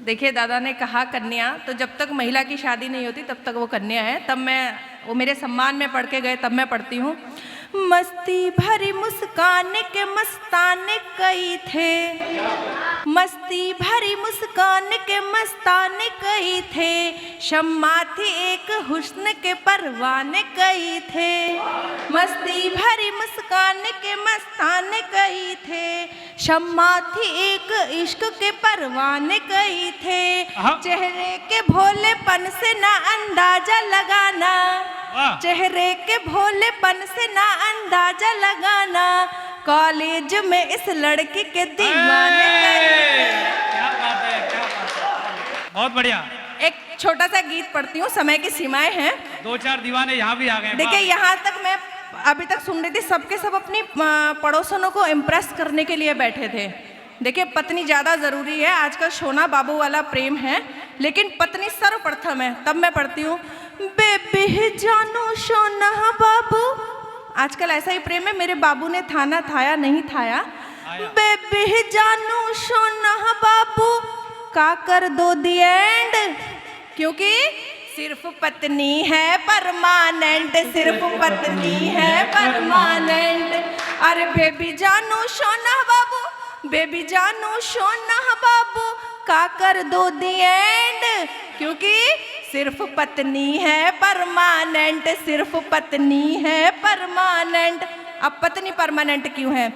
देखिए, दादा ने कहा कन्या, तो जब तक महिला की शादी नहीं होती तब तक वो कन्या है। तब मैं, वो मेरे सम्मान में पढ़ के गए, तब मैं पढ़ती हूँ। मस्ती भरी मुस्कान के मस्ताने कई थे, मस्ती भरी मुस्कान के मस्ताने कई थे, शम्मा थी एक हुस्न के परवाने कई थे। मस्ती भरी मुस्कान के मस्ताने कई थे, शम्मा थी एक इश्क के परवाने कई थे। चेहरे के भोलेपन से ना अंदाजा लगाना, चेहरे के भोलेपन से ना अंदाजा लगाना, कॉलेज में इस लड़की के दीवाने क्या बात है, क्या बात है, बहुत बढ़िया। एक छोटा सा गीत पढ़ती हूँ, समय की सीमाएं हैं। 2-4 दीवाने यहाँ भी आ गए। देखिए, यहाँ तक मैं अभी तक सुन रही थी, सबके सब अपनी पड़ोसनों को इम्प्रेस करने के लिए बैठे थे। देखिए, पत्नी ज़्यादा ज़रूरी है, आजकल सोना बाबू वाला प्रेम है, लेकिन पत्नी सर्वप्रथम है। तब मैं पढ़ती हूँ, बेबी जानू सोना बाबू। आजकल ऐसा ही प्रेम है, मेरे बाबू ने थाना थाया नहीं थाया। बेबी जानू सोना बाबू का कर दो दी एंड, क्योंकि सिर्फ पत्नी है परमानेंट, सिर्फ पत्नी है परमानेंट। अरे बेबी जानू सोना बाबू, बेबी जानू सोना बाबू का कर दो दी एंड, क्योंकि सिर्फ पत्नी है परमानेंट, सिर्फ पत्नी है परमानेंट। अब पत्नी परमानेंट क्यों है?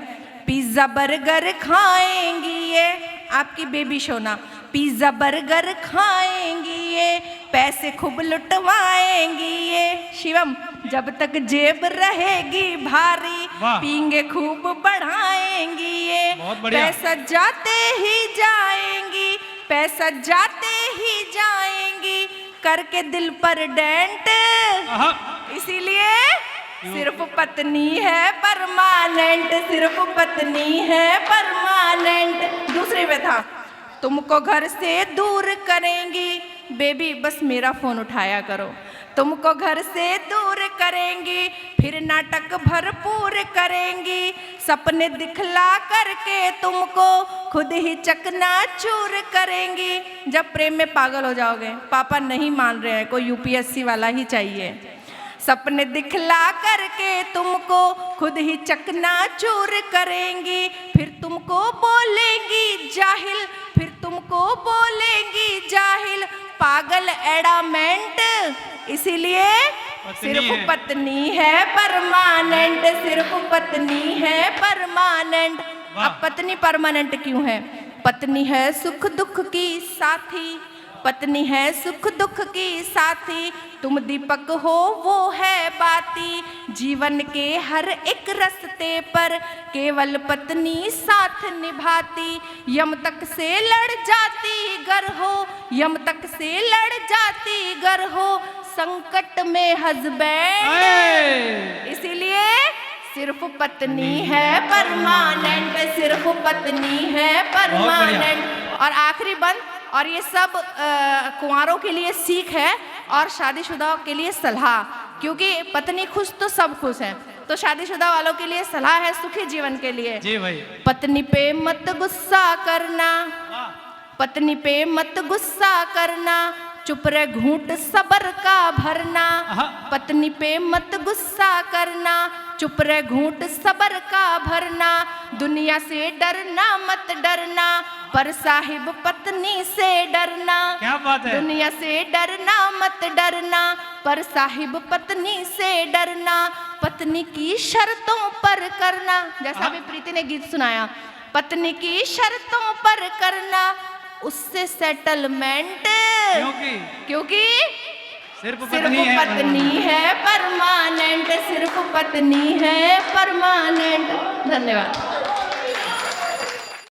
पिज्जा बर्गर खाएंगी ये आपकी बेबी सोना, पिज्जा बर्गर खाएंगी ये, पैसे खूब लुटवाएंगी ये शिवम, जब तक जेब रहेगी भारी, पींगे खूब बढ़ाएंगी ये, पैसा जाते ही जाएंगी, पैसा जाते ही जाएंगी, करके दिल पर डेंट। इसीलिए सिर्फ पत्नी है परमानेंट, सिर्फ पत्नी है परमानेंट। दूसरे में था, तुमको घर से दूर करेंगी बेबी, बस मेरा फोन उठाया करो, तुमको घर से दूर करेंगी, फिर नाटक भरपूर करेंगी, सपने दिखला करके तुमको खुद ही चकनाचूर करेंगी। जब प्रेम में पागल हो जाओगे, पापा नहीं मान रहे हैं, कोई यूपीएससी वाला ही चाहिए, सपने दिखला करके तुमको खुद ही चकनाचूर करेंगी, फिर तुमको बोलेंगी जाहिल, फिर तुमको बोलेंगी जाहिल, पागल एडामेंट। इसीलिए सिर्फ पत्नी है परमानेंट, सिर्फ पत्नी है परमानेंट। अब पत्नी परमानेंट क्यों है? पत्नी है सुख दुख की साथी, पत्नी है सुख दुख की साथी, तुम दीपक हो वो है बाती, जीवन के हर एक रास्ते पर केवल पत्नी साथ निभाती, यम तक से लड़ जाती गर हो, यम तक से लड़ जाती गर हो, संकट में हस्बैंड। इसीलिए सिर्फ पत्नी है परमानेंट, सिर्फ पत्नी है परमानेंट। और आखिरी बंद, और ये सब कुंवारों के लिए सीख है और शादीशुदा के लिए सलाह, क्योंकि पत्नी खुश तो सब खुश हैं, तो शादीशुदा वालों के लिए सलाह है सुखी जीवन के लिए। जी भाई। पत्नी पे मत गुस्सा करना, पत्नी पे मत गुस्सा करना, चुप रह घूंट सबर का भरना, पत्नी पे मत गुस्सा करना, चुप रह घूंट सबर का भरना, दुनिया से डरना मत डरना, पर साहिब पत्नी से डरना। क्या बात है? दुनिया से डरना मत डरना, पर साहिब पत्नी से डरना, पत्नी की शर्तों पर करना, जैसा अभी प्रीति ने गीत सुनाया, पत्नी की शर्तों पर करना, उससे सेटलमेंट, क्योंकि सिर्फ पत्नी है परमानेंट, सिर्फ पत्नी है परमानेंट। धन्यवाद।